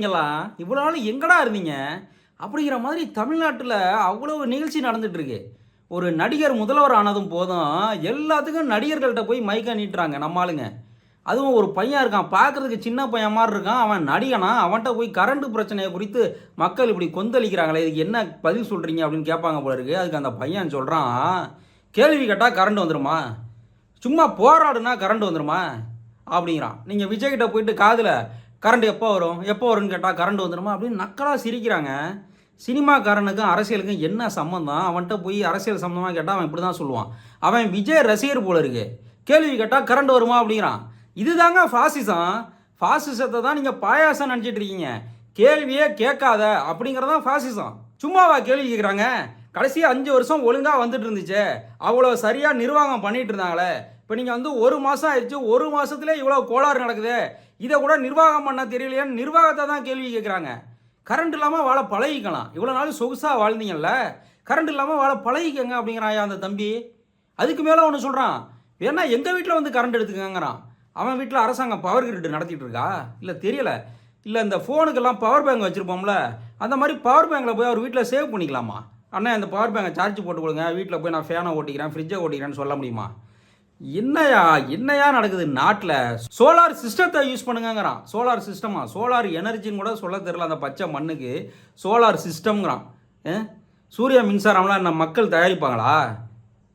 நீங்களாம் இவ்வளோ நாள் எங்கடா இருந்தீங்க அப்படிங்கிற மாதிரி தமிழ்நாட்டில் அவ்வளோ நிகழ்ச்சி நடந்துட்டு இருக்கு. ஒரு நடிகர் முதல்வர் ஆனதும் போதும் எல்லாத்துக்கும் நடிகர்கள்ட்ட போய் மைக்க நீட்டுறாங்க நம்ம ஆளுங்க. அதுவும் ஒரு பையன் இருக்கான், பார்க்கறதுக்கு சின்ன பையன் மாதிரி இருக்கான், அவன் நடிகனா, அவன்கிட்ட போய் கரண்ட் பிரச்சனையை குறித்து மக்கள் இப்படி கொந்தளிக்கிறாங்களே, இதுக்கு என்ன பதில் சொல்கிறீங்க அப்படின்னு கேட்பாங்க போல இருக்கு. அதுக்கு அந்த பையன் சொல்கிறான், கேள்வி கேட்டால் கரண்ட் வந்துடுமா, சும்மா போராடுனா கரண்ட் வந்துடுமா அப்படிங்கிறான். நீங்கள் விஜய்கிட்ட போயிட்டு காதில் கரண்ட் எப்போ வரும் எப்போ வரும்னு கேட்டால் கரண்ட் வந்துடுமா அப்படின்னு நக்கலாக சிரிக்கிறாங்க. சினிமாக்காரனுக்கும் அரசியலுக்கும் என்ன சம்மந்தம்? அவன்கிட்ட போய் அரசியல் சம்மந்தமாக கேட்டால் அவன் இப்படி தான் சொல்லுவான். அவன் விஜய் ரசிகர் போல இருக்கு. கேள்வி கேட்டால் கரண்ட் வருமா அப்படிங்கிறான். இதுதாங்க ஃபாசிசம். ஃபாசிசத்தை தான் நீங்கள் பாயாசம் நினச்சிட்டு இருக்கீங்க. கேள்வியே கேட்காத அப்படிங்கிறதான் ஃபாசிசம். சும்மாவா கேள்வி கேட்குறாங்க? கடைசி 5 வருஷம் ஒழுங்காக வந்துட்டு இருந்துச்சு, அவ்வளோ சரியாக நிர்வாகம் பண்ணிட்டு இருந்தாங்களே. இப்போ நீங்கள் வந்து 1 மாதம் ஆயிடுச்சு, 1 மாதத்துலேயே இவ்வளோ கோளாறு நடக்குது, இதை கூட நிர்வாகம் பண்ண தெரியலையான்னு நிர்வாகத்தை தான் கேள்வி கேட்குறாங்க. கரண்ட் இல்லாமல் வாழ பழகிக்கலாம். இவ்வளோ நாள் சொகுசாக வாழ்ந்தீங்கல்ல, கரண்ட் இல்லாமல் வாழ பழகிக்கங்க அப்படிங்கிறாயா அந்த தம்பி. அதுக்கு மேலே ஒன்று சொல்கிறான், வேணா எங்கள் வீட்டில் வந்து கரண்ட் எடுத்துக்கங்கிறான். அவன் வீட்டில் அரசாங்கம் பவர் கிரிட் நடத்திட்டு இருக்கா இல்லை தெரியலை. இல்லை இந்த ஃபோனுக்கெல்லாம் பவர் பேங்க் வச்சுருப்போம்ல, அந்த மாதிரி பவர் பேங்கில் போய் அவர் வீட்டில் சேவ் பண்ணிக்கலாமா? அண்ணா இந்த பவர் பேங்கை சார்ஜ் போட்டு கொடுங்க, வீட்டில் போய் நான் ஃபேனை ஓட்டிக்கிறேன், ஃப்ரிட்ஜை ஓட்டிக்கிறேன்னு சொல்ல முடியுமா? என்னையா நடக்குது நாட்டில்? சோலார் சிஸ்டத்தை யூஸ் பண்ணுங்கிறான். சோலார் சிஸ்டமா? சோலார் எனர்ஜின்னு கூட சொல்ல தெரியல அந்த பச்சை மண்ணுக்கு. சோலார் சிஸ்டம்ங்கிறான். சூரிய மின்சாரம்லாம் நம்ம மக்கள் தயாரிப்பாங்களா?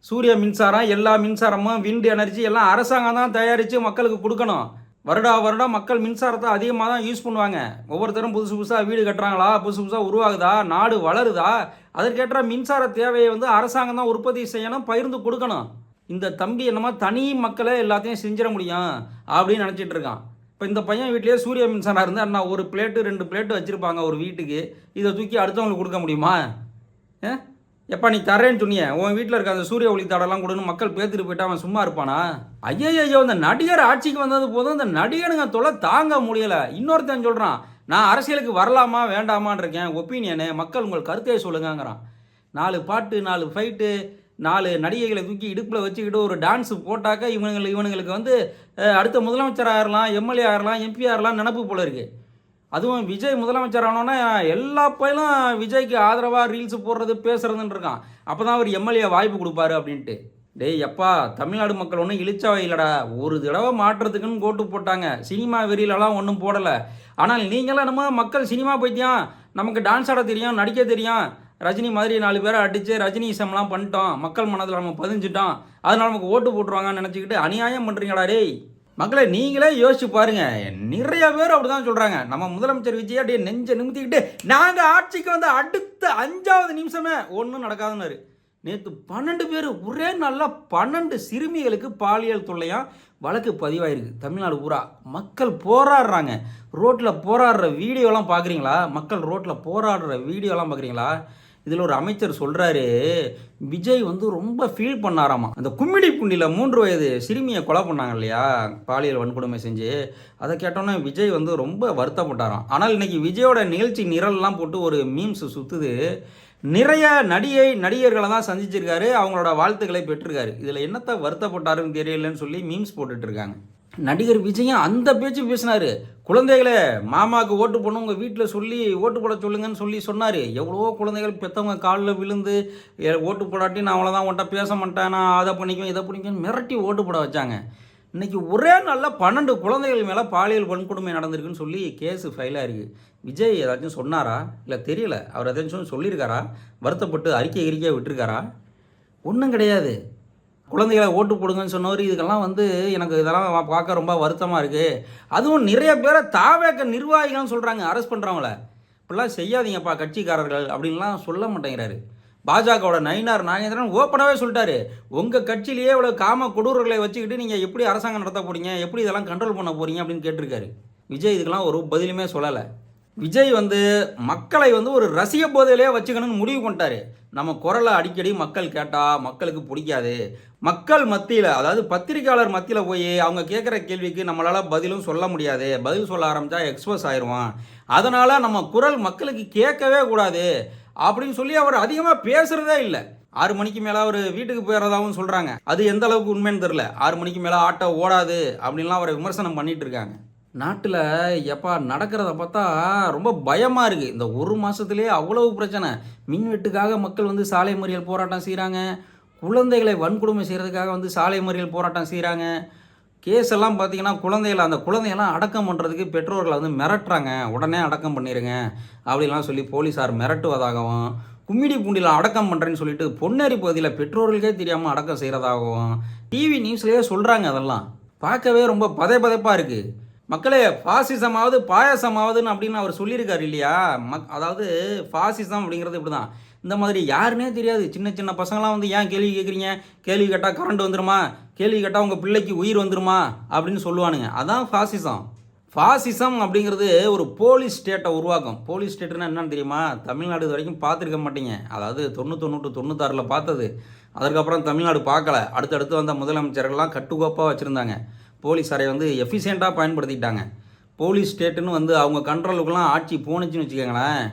சூரிய மின்சாரம், எல்லா மின்சாரமும், விண்ட் எனர்ஜி எல்லாம் அரசாங்கம் தான் தயாரித்து மக்களுக்கு கொடுக்கணும். வருடம் மக்கள் மின்சாரத்தை அதிகமாக தான் யூஸ் பண்ணுவாங்க. ஒவ்வொருத்தரும் புதுசு புதுசாக வீடு கட்டுறாங்களா, புதுசு புதுசாக உருவாகுதா, நாடு வளருதா, அதற்கேற்ற மின்சார தேவையை வந்து அரசாங்கம் தான் உற்பத்தி செய்யணும், பகிர்ந்து கொடுக்கணும். இந்த தம்பி என்னமா தனி மக்களை எல்லாத்தையும் செஞ்சிட முடியும் அப்படின்னு நினச்சிட்டு இருக்கான். இப்போ இந்த பையன் வீட்லேயே சூரிய மின்சாரம் இருந்தால் அண்ணா 1 பிளேட்டு 2 பிளேட்டு வச்சுருப்பாங்க ஒரு வீட்டுக்கு. இதை தூக்கி அடுத்தவங்களுக்கு கொடுக்க முடியுமா? எப்பா நீ தரேன்னு சொன்னியே, உன் வீட்டில் இருக்க அந்த சூரிய ஒளித்தாடெல்லாம் கொடுன்னு மக்கள் பேத்துட்டு போயிட்டா அவன் சும்மா இருப்பானா? ஐயோ இந்த நடிகர் ஆட்சிக்கு வந்தது போதும் இந்த நடிகனுங்க தொலை தாங்க முடியலை. இன்னொருத்தன் சொல்கிறான், நான் அரசியலுக்கு வரலாமா வேண்டாமான் இருக்கேன், ஒப்பீனியனு, மக்கள் உங்கள் கருத்தையை சொல்லுங்கிறான். 4 பாட்டு, 4 ஃபைட்டு, 4 நடிகைகளை தூக்கி இடுப்பில் வச்சுக்கிட்டு ஒரு டான்ஸு போட்டாக்க இவனுங்களுக்கு வந்து அடுத்த முதலமைச்சர் ஆயிரலாம், எம்எல்ஏ ஆயிரலாம், எம்பி ஆயிரலாம் நினப்பு போல இருக்குது. அதுவும் விஜய் முதலமைச்சர் ஆனோன்னா எல்லா பையனும் விஜய்க்கு ஆதரவாக ரீல்ஸு போடுறது பேசுகிறதுன்னு இருக்கான். அப்போ தான் அவர் எம்எல்ஏ வாய்ப்பு கொடுப்பாரு அப்படின்ட்டு. டேய் எப்பா, தமிழ்நாடு மக்கள் ஒன்றும் இழிச்சா இல்லைடா. ஒரு தடவை மாற்றத்துக்குன்னு கோட்டு போட்டாங்க, சினிமா வெறியிலலாம் ஒன்றும் போடலை. ஆனால் நீங்களாம் நம்ம மக்கள் சினிமா பைத்தியம், நமக்கு டான்ஸ் ஆட தெரியும், நடிக்க தெரியும், ரஜினி மாதிரி 4 பேரை அடித்து ரஜினிசம்லாம் பண்ணிட்டோம், மக்கள் மனதில் நம்ம பதிஞ்சிட்டோம், அதனால் நமக்கு ஓட்டு போட்டுருவாங்கன்னு நினச்சிக்கிட்டு அநியாயம் பண்ணுறீங்களா டேய்? மக்களை நீங்களே யோசிச்சு பாருங்க. நிறைய பேர் அப்படிதான் சொல்றாங்க. நம்ம முதலமைச்சர் விஜய் அப்படியே நெஞ்ச நிமித்திக்கிட்டு நாங்கள் ஆட்சிக்கு வந்து அடுத்த 5வது நிமிஷமே ஒன்றும் நடக்காதுன்னாரு. நேற்று 12 பேர் ஒரே நாளில் 12 சிறுமிகளுக்கு பாலியல் தொல்லையா வழக்கு பதிவாயிருக்கு தமிழ்நாடு பூரா. மக்கள் போராடுறாங்க, ரோட்டில் போராடுற வீடியோலாம் பார்க்குறீங்களா? மக்கள் ரோட்டில் போராடுற வீடியோலாம் பார்க்குறீங்களா? இதில் ஒரு அமைச்சர் சொல்கிறாரு, விஜய் வந்து ரொம்ப ஃபீல் பண்ணாராமா. அந்த கும்மிடி பூண்டியில் 3 வயது சிறுமியை கொலை பண்ணாங்க இல்லையா, பாலியல் வன்கொடுமை செஞ்சு, அதை கேட்டோன்னே விஜய் வந்து ரொம்ப வருத்தப்பட்டாராம். ஆனால் இன்றைக்கி விஜயோட நிகழ்ச்சி நிரல்லாம் போட்டு ஒரு மீம்ஸ் சுற்றுது. நிறைய நடிகர்களை தான் சந்திச்சிருக்காரு, அவங்களோட வாழ்த்துக்களை பெற்றிருக்காரு. இதில் என்னத்தை வருத்தப்பட்டாருன்னு தெரியலன்னு சொல்லி மீம்ஸ் போட்டுட்ருக்காங்க. நடிகர் விஜயும் அந்த பேச்சு பேசினார். குழந்தைகளை மாமாவுக்கு ஓட்டு போடணும், உங்கள் வீட்டில் சொல்லி ஓட்டு போட சொல்லுங்கன்னு சொன்னார். எவ்வளோ குழந்தைகள் பெற்றவங்க காலில் விழுந்து ஓட்டு போடாட்டி நான் அவ்வளோதான், உன்ட்ட பேச மாட்டேன், நான் அதை பண்ணிக்குவேன் இதை பண்ணிக்குவேன் மிரட்டி ஓட்டு போட வச்சாங்க. இன்றைக்கி ஒரே நாளில் 12 குழந்தைகள் மேலே பாலியல் வன்கொடுமை நடந்திருக்குன்னு சொல்லி கேஸு ஃபைலாக இருக்குது. விஜய் ஏதாச்சும் சொன்னாரா? இல்லை தெரியல. அவர் ஏதாச்சும் சொல்லியிருக்காரா? வருத்தப்பட்டு அறிக்கை விட்டுருக்காரா? ஒன்றும் கிடையாது. குழந்தைகளை ஓட்டு போடுங்கன்னு சொன்னவர் இதுக்கெல்லாம் வந்து எனக்கு இதெல்லாம் பார்க்க ரொம்ப வருத்தமாக இருக்குது. அதுவும் நிறைய பேரை தாவேக்க நிர்வாகிகள்னு சொல்கிறாங்க, அரெஸ்ட் பண்ணுறவங்கள. இப்படிலாம் செய்யாதீங்கப்பா கட்சிக்காரர்கள் அப்படின்லாம் சொல்ல மாட்டேங்கிறாரு. பாஜகவோட நயினார் நாகேந்திரன் ஓப்பனாகவே சொல்லிட்டாரு, உங்கள் கட்சியிலேயே இவ்வளோ காம கொடூரர்களை வச்சுக்கிட்டு நீங்கள் எப்படி அரசாங்கம் நடத்த போகிறீங்க, எப்படி இதெல்லாம் கண்ட்ரோல் பண்ண போகிறீங்க அப்படின்னு கேட்டிருக்காரு. விஜய் இதுக்கெல்லாம் ஒரு பதிலுமே சொல்லலை. விஜய் வந்து மக்களை வந்து ஒரு ரசிக போதையிலே வச்சுக்கணும்னு முடிவு பண்ணிட்டாரு. நம்ம குரலை அடிக்கடி மக்கள் கேட்டால் மக்களுக்கு பிடிக்காது. மக்கள் மத்தியில், அதாவது பத்திரிக்கையாளர் மத்தியில் போய் அவங்க கேட்குற கேள்விக்கு நம்மளால் பதிலும் சொல்ல முடியாது, பதில் சொல்ல ஆரம்பித்தா எக்ஸ்போஸ் ஆயிடுவான், அதனால் நம்ம குரல் மக்களுக்கு கேட்கவே கூடாது அப்படின்னு சொல்லி அவர் அதிகமாக பேசுகிறதே இல்லை. 6 மணிக்கு மேலே அவர் வீட்டுக்கு போயிடுறதாகவும் சொல்கிறாங்க. அது எந்த அளவுக்கு உண்மைன்னு தெரில. 6 மணிக்கு மேலே ஆட்டோ ஓடாது அப்படின்லாம் அவரை விமர்சனம் பண்ணிட்டு இருக்காங்க. நாட்டில் எப்பா நடக்கிறத பார்த்தா ரொம்ப பயமாக இருக்குது. இந்த ஒரு மாதத்துலேயே அவ்வளவு பிரச்சனை. மின்வெட்டுக்காக மக்கள் வந்து சாலை மறியல் போராட்டம் செய்கிறாங்க. குழந்தைகளை வன்கொடுமை செய்கிறதுக்காக வந்து சாலை மறியல் போராட்டம் செய்கிறாங்க. கேஸ் எல்லாம் பார்த்தீங்கன்னா அந்த குழந்தையெல்லாம் அடக்கம் பண்ணுறதுக்கு பெற்றோர்களை வந்து மிரட்டுறாங்க. உடனே அடக்கம் பண்ணிடுங்க அப்படிலாம் சொல்லி போலீஸார் மிரட்டுவதாகவும், கும்மிடி பூண்டியில் அடக்கம் பண்ணுறேன்னு சொல்லிட்டு பொன்னேரி பகுதியில் பெற்றோர்களுக்கே தெரியாமல் அடக்கம் செய்கிறதாகவும் டிவி நியூஸ்லேயே சொல்கிறாங்க. அதெல்லாம் பார்க்கவே ரொம்ப பதைப்பதைப்பாக இருக்குது. மக்களே, ஃபாசிசமாவது பாயாசமாவதுன்னு அப்படின்னு அவர் சொல்லியிருக்காரு இல்லையா? அதாவது ஃபாசிசம் அப்படிங்கிறது இப்படி தான். இந்த மாதிரி யாருன்னே தெரியாது சின்ன சின்ன பசங்களாம் வந்து ஏன் கேள்வி கேட்குறீங்க, கேள்வி கேட்டால் கரண்ட் வந்துருமா, கேள்வி கேட்டால் உங்கள் பிள்ளைக்கு உயிர் வந்துருமா அப்படின்னு சொல்லுவானுங்க. அதான் ஃபாசிசம். ஃபாசிசம் அப்படிங்கிறது ஒரு போலீஸ் ஸ்டேட்டை உருவாக்கும். போலீஸ் ஸ்டேட்டுன்னா என்னன்னு தெரியுமா? தமிழ்நாடு இது வரைக்கும் பார்த்துருக்க மாட்டீங்க. அதாவது 91 to 96 பார்த்தது. அதுக்கப்புறம் தமிழ்நாடு பார்க்கல. அடுத்தடுத்து வந்த முதலமைச்சர்கள்லாம் கட்டுக்கோப்பாக வச்சுருந்தாங்க. போலீஸாரை வந்து எஃபிஷியண்ட்டாக பயன்படுத்திக்கிட்டாங்க. போலீஸ் ஸ்டேட்டுன்னு வந்து அவங்க கண்ட்ரோலுக்குலாம் ஆட்சி போணுச்சுன்னு வச்சுக்கோங்களேன்,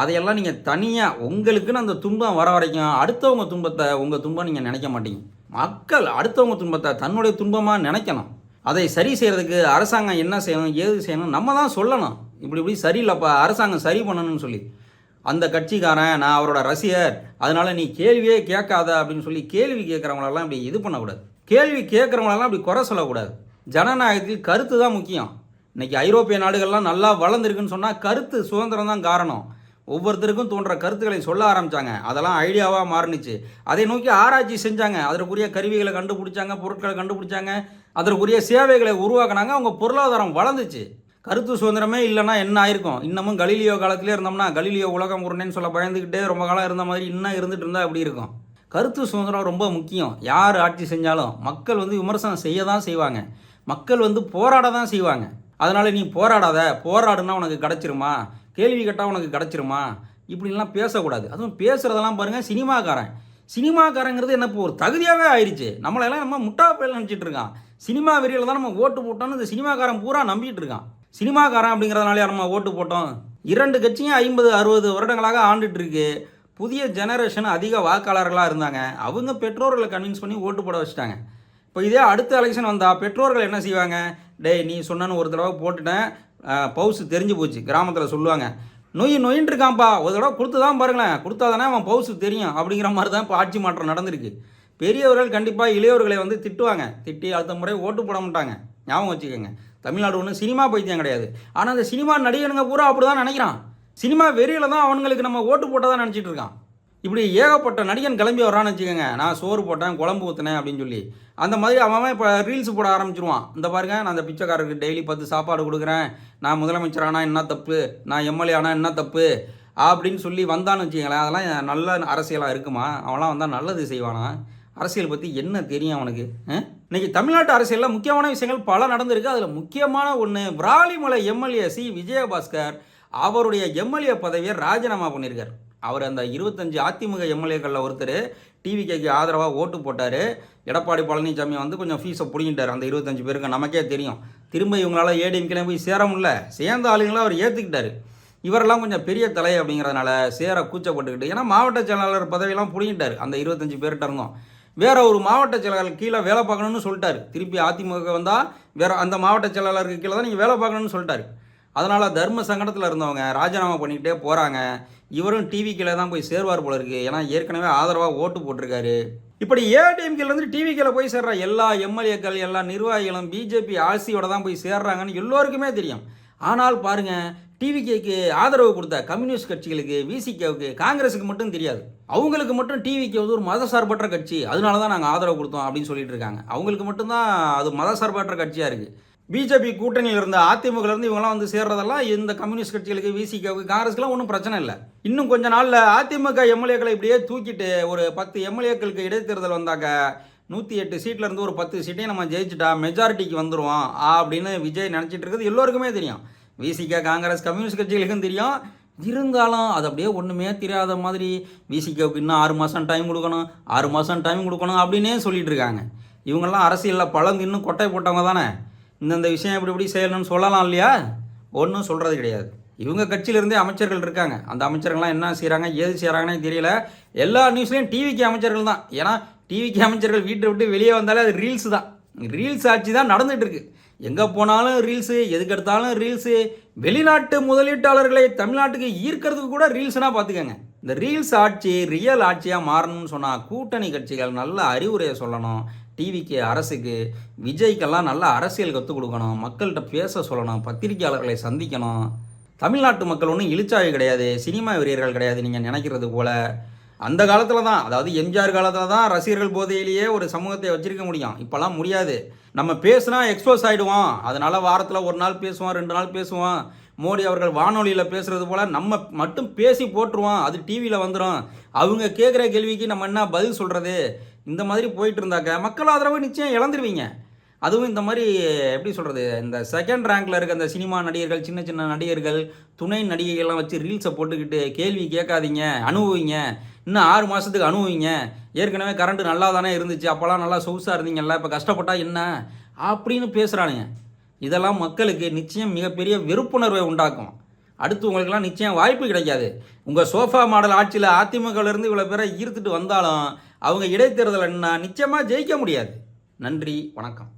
அதையெல்லாம் நீங்கள் தனியாக உங்களுக்குன்னு அந்த துன்பம் வர வரைக்கும் அடுத்தவங்க துன்பத்தை உங்கள் துன்பம் நீங்கள் நினைக்க மாட்டீங்க. மக்கள் அடுத்தவங்க துன்பத்தை தன்னுடைய துன்பமாக நினைக்கணும். அதை சரி செய்கிறதுக்கு அரசாங்கம் என்ன செய்யணும், ஏது செய்யணும் நம்ம தான் சொல்லணும். இப்படி சரியில்லைப்பா, அரசாங்கம் சரி பண்ணணும்னு சொல்லி. அந்த கட்சிக்காரன் நான் அவரோட ரசிகர், அதனால் நீ கேள்வியே கேட்காத அப்படின்னு சொல்லி கேள்வி கேட்குறவங்களெல்லாம் இப்படி இது பண்ணக்கூடாது. கேள்வி கேட்குறவங்களெல்லாம் இப்படி குறை சொல்லக்கூடாது. ஜனநாயகத்தில் கருத்து தான் முக்கியம். இன்றைக்கி ஐரோப்பிய நாடுகள்லாம் நல்லா வளர்ந்துருக்குன்னு சொன்னால் கருத்து சுதந்திரம் தான் காரணம். ஒவ்வொருத்தருக்கும் தோன்ற கருத்துக்களை சொல்ல ஆரம்பித்தாங்க. அதெல்லாம் ஐடியாவாக மாறுனுச்சு. அதை நோக்கி ஆராய்ச்சி செஞ்சாங்க. அதற்குரிய கருவிகளை கண்டுபிடிச்சாங்க, பொருட்களை கண்டுபிடிச்சாங்க, அதற்குரிய சேவைகளை உருவாக்கினாங்க. அவங்க பொருளாதாரம் வளர்ந்துச்சு. கருத்து சுதந்திரமே இல்லைன்னா என்ன ஆயிருக்கும்? இன்னமும் கலீலியோ காலத்திலே இருந்தோம்னா, கலீலியோ உலகம் உருண்டேன்னு சொல்ல பயந்துக்கிட்டே ரொம்ப காலம் இருந்த மாதிரி இன்னும் இருந்துட்டு இருந்தால் எப்படி இருக்கும்? கருத்து சுதந்திரம் ரொம்ப முக்கியம். யார் ஆட்சி செஞ்சாலும் மக்கள் வந்து விமர்சனம் செய்ய தான் செய்வாங்க. மக்கள் வந்து போராட தான் செய்வாங்க. அதனால் நீ போராடாத, போராடுனா உனக்கு கிடச்சிருமா, கேள்வி கேட்டால் உனக்கு கிடச்சிருமா, இப்படிலாம் பேசக்கூடாது. அதுவும் பேசுகிறதெல்லாம் பாருங்கள், சினிமாக்காரங்கிறது என்ன இப்போ ஒரு தகுதியாகவே ஆயிடுச்சு. நம்மளெல்லாம் நம்ம முட்டா பேர் நினச்சிட்டு இருக்கான். சினிமா வெறியில் தான் நம்ம ஓட்டு போட்டோம்னு இந்த சினிமாக்காரன் பூரா நம்பிட்டு இருக்கான். சினிமாக்காரன் அப்படிங்கிறதுனால நம்ம ஓட்டு போட்டோம். 2 கட்சியும் 50-60 வருடங்களாக ஆண்டுட்டு இருக்கு. புதிய ஜெனரேஷன் அதிக வாக்காளர்களாக இருந்தாங்க. அவங்க பெற்றோர்களை கன்வின்ஸ் பண்ணி ஓட்டு போட வச்சுட்டாங்க. இப்போ இதே அடுத்த எலெக்ஷன் வந்தால் பெற்றோர்கள் என்ன செய்வாங்க? டேய் நீ சொன்னன்னு ஒரு தடவை போட்டுட்டேன், பவுஸ் தெரிஞ்சு போச்சு. கிராமத்தில் சொல்லுவாங்க, நொயின்னு இருக்கான்ப்பா, ஒரு தடவை கொடுத்து தான் பாருங்களேன், கொடுத்தா தானே அவன் பவுஸு தெரியும் அப்படிங்கிற மாதிரி தான் இப்போ ஆட்சி மாற்றம் நடந்திருக்கு. பெரியவர்கள் கண்டிப்பாக இளையவர்களை வந்து திட்டுவாங்க. திட்டி அடுத்த முறை ஓட்டு போட மாட்டாங்க. ஞாபகம் வச்சுக்கோங்க. தமிழ்நாடு ஒன்றும் சினிமா பைத்தியம் கிடையாது. ஆனால் அந்த சினிமா நடிகனுங்க பூரா அப்படி தான் நினைக்கிறான். சினிமா வெறியில் தான் அவங்களுக்கு நம்ம ஓட்டு போட்டதான் நினச்சிட்டு இருக்கான். இப்படி ஏகப்பட்ட நடிகன் கிளம்பி வரான்னு வச்சுக்கோங்க, நான் சோறு போட்டேன், குழம்பு ஊற்றினேன் அப்படின்னு சொல்லி. அந்த மாதிரி அவன் இப்போ ரீல்ஸ் போட ஆரம்பிச்சிருவான். இந்த பாருங்க, நான் அந்த பிச்சைக்காரருக்கு டெய்லி 10 சாப்பாடு கொடுக்குறேன், நான் முதலமைச்சர் ஆனால் என்ன தப்பு, நான் எம்எல்ஏ ஆனால் என்ன தப்பு அப்படின்னு சொல்லி வந்தான்னு வச்சுக்கோங்களேன். அதெல்லாம் நல்ல அரசியலாக இருக்குமா? அவன்லாம் வந்தால் நல்லது செய்வானா? அரசியல் பற்றி என்ன தெரியும் அவனுக்கு? இன்னைக்கு தமிழ்நாட்டு அரசியலில் முக்கியமான விஷயங்கள் பல நடந்திருக்கு. அதில் முக்கியமான ஒன்று, விராலிமலை எம்எல்ஏ சி விஜயபாஸ்கர் அவருடைய எம்எல்ஏ பதவியை ராஜினாமா பண்ணியிருக்கார். அவர் அந்த 25 அதிமுக எம்எல்ஏக்களில் ஒருத்தர் டிவிகேக்கு ஆதரவாக ஓட்டு போட்டார். எடப்பாடி பழனிசாமி வந்து கொஞ்சம் ஃபீஸை பிடிங்கிட்டார் அந்த 25 பேருக்கு. நமக்கே தெரியும். திரும்ப இவங்களால் ஏடிஎம்கே போய் சேர முடியல. சேர்ந்த ஆளுங்களாம் அவர் ஏற்றுக்கிட்டார். இவரெல்லாம் கொஞ்சம் பெரிய தலை அப்படிங்கிறதுனால சேர கூச்சப்பட்டுக்கிட்டு, ஏன்னா மாவட்ட செயலாளர் பதவியெல்லாம் பிடிங்கிட்டார் அந்த 25 பேர்கிட்ட இருந்தோம். வேற ஒரு மாவட்ட செயலாளர் கீழே வேலை பார்க்கணும்னு சொல்லிட்டார். திருப்பி அதிமுக வந்தால் வேற அந்த மாவட்ட செயலாளருக்கு கீழே தான் நீங்கள் வேலை பார்க்கணும்னு சொல்லிட்டார். அதனால் தர்ம சங்கடத்தில் இருந்தவங்க ராஜினாமா பண்ணிக்கிட்டே போகிறாங்க. இவரும் டிவிக்கில் தான் போய் சேருவார் போல இருக்குது. ஏன்னா ஏற்கனவே ஆதரவாக ஓட்டு போட்டிருக்காரு. இப்படி ஏடிஎம்கேலேருந்து டிவிக்கில் போய் சேர்ற எல்லா எம்எல்ஏக்கள், எல்லா நிர்வாகிகளும் பிஜேபி ஆட்சியோட தான் போய் சேர்றாங்கன்னு எல்லோருக்குமே தெரியும். ஆனால் பாருங்கள், டிவிகேக்கு ஆதரவு கொடுத்த கம்யூனிஸ்ட் கட்சிகளுக்கு, விசிகேவுக்கு, காங்கிரஸுக்கு மட்டும் தெரியாது. அவங்களுக்கு மட்டும் டிவிகே வந்து ஒரு மதசார்பற்ற கட்சி, அதனால தான் நாங்கள் ஆதரவு கொடுத்தோம் அப்படின்னு சொல்லிட்டு இருக்காங்க. அவங்களுக்கு மட்டும்தான் அது மதசார்பற்ற கட்சியாக இருக்குது. பிஜேபி கூட்டணியில் இருந்த அதிமுகலேருந்து இவங்களாம் வந்து சேர்றதெல்லாம் இந்த கம்யூனிஸ்ட் கட்சிகளுக்கு, விசிகேவுக்கு, காங்கிரஸுக்குலாம் ஒன்றும் பிரச்சனை இல்லை. இன்னும் கொஞ்ச நாளில் அதிமுக எம்எல்ஏக்களை இப்படியே தூக்கிட்டு ஒரு 10 எம்எல்ஏக்களுக்கு இடைத்தேர்தல் வந்தாக்க 108 சீட்டில் இருந்து ஒரு 10 சீட்டையும் நம்ம ஜெயிச்சுட்டா மெஜாரிட்டிக்கு வந்துடுவோம் அப்படின்னு விஜய் நினச்சிட்டு இருக்குது. எல்லோருக்குமே தெரியும். விசிகே, காங்கிரஸ், கம்யூனிஸ்ட் கட்சிகளுக்கும் தெரியும். இருந்தாலும் அது அப்படியே ஒன்றுமே தெரியாத மாதிரி விசிகேவுக்கு இன்னும் 6 மாதம் டைம் கொடுக்கணும், 6 மாதம் டைம் கொடுக்கணும் அப்படின்னே சொல்லிட்டு இருக்காங்க. இவங்கெல்லாம் அரசியலில் பழந்து இன்னும் கொட்டை போட்டவங்க தானே. இந்தந்த விஷயம் இப்படி செய்யணும்னு சொல்லலாம் இல்லையா? ஒன்றும் சொல்கிறது கிடையாது. இவங்க கட்சியிலேருந்தே அமைச்சர்கள் இருக்காங்க. அந்த அமைச்சர்கள்லாம் என்ன செய்கிறாங்க, ஏது செய்கிறாங்கன்னே தெரியல. எல்லா நியூஸ்லேயும் டிவிக்கு அமைச்சர்கள் தான். ஏன்னா டிவிக்கு அமைச்சர்கள் வீட்டை விட்டு வெளியே வந்தாலே அது ரீல்ஸ் தான். ரீல்ஸ் ஆட்சி தான் நடந்துகிட்டு இருக்கு. எங்கே போனாலும் ரீல்ஸு, எதுக்கு எடுத்தாலும் ரீல்ஸு. வெளிநாட்டு முதலீட்டாளர்களை தமிழ்நாட்டுக்கு ஈர்க்கிறதுக்கு கூட ரீல்ஸ்னால் பார்த்துக்கங்க. இந்த ரீல்ஸ் ஆட்சி ரியல் ஆட்சியாக மாறணும்னு சொன்னால் கூட்டணி கட்சிகள் நல்ல அறிவுரையை சொல்லணும். டிவிக்கு, அரசுக்கு, விஜய்க்கெல்லாம் நல்ல அரசியல் கற்றுக் கொடுக்கணும். மக்கள்கிட்ட பேச சொல்லணும். பத்திரிகையாளர்களை சந்திக்கணும். தமிழ்நாட்டு மக்கள் ஒன்றும் இழிச்சாய் கிடையாது, சினிமா வெறியர்கள் கிடையாது நீங்கள் நினைக்கிறது போல். அந்த காலத்தில் தான், அதாவது எம்ஜிஆர் காலத்தில் தான் ரசிகர்கள் போதையிலேயே ஒரு சமூகத்தை வச்சிருக்க முடியும். இப்போல்லாம் முடியாது. நம்ம பேசுனா எக்ஸ்போஸ் ஆகிடுவோம். அதனால் வாரத்தில் ஒரு நாள் பேசுவோம், 2 நாள் பேசுவோம். மோடி அவர்கள் வானொலியில் பேசுகிறது போல் நம்ம மட்டும் பேசி போட்டுருவோம். அது டிவியில் வந்துடும். அவங்க கேட்குற கேள்விக்கு நம்ம என்ன பதில் சொல்கிறது? இந்த மாதிரி போயிட்டு இருந்தாக்க மக்கள் ஆதரவு நிச்சயம் இழந்துருவீங்க. அதுவும் இந்த மாதிரி எப்படி சொல்கிறது, இந்த செகண்ட் ரேங்கில் இருக்க அந்த சினிமா நடிகர்கள், சின்ன சின்ன நடிகர்கள், துணை நடிகைகள்லாம் வச்சு ரீல்ஸை போட்டுக்கிட்டு கேள்வி கேட்காதீங்க, அனுபவிங்க, இன்னும் 6 மாதத்துக்கு அனுபவிங்க. ஏற்கனவே கரண்ட்டு நல்லா தானே இருந்துச்சு, அப்போல்லாம் நல்லா சொகுசாக இருந்தீங்கல்ல, இப்போ கஷ்டப்பட்டா என்ன அப்படின்னு பேசுகிறானுங்க. இதெல்லாம் மக்களுக்கு நிச்சயம் மிகப்பெரிய வெறுப்புணர்வை உண்டாக்கும். அடுத்து உங்களுக்கெல்லாம் நிச்சயம் வாய்ப்பு கிடைக்காது. உங்கள் சோஃபா மாடல் ஆட்சியில் அதிமுகவிலேருந்து இவ்வளோ பேரை ஈர்த்துட்டு வந்தாலும் அவங்க இடைத்தேர்தல் என்ன நிச்சயமாக ஜெயிக்க முடியாது. நன்றி, வணக்கம்.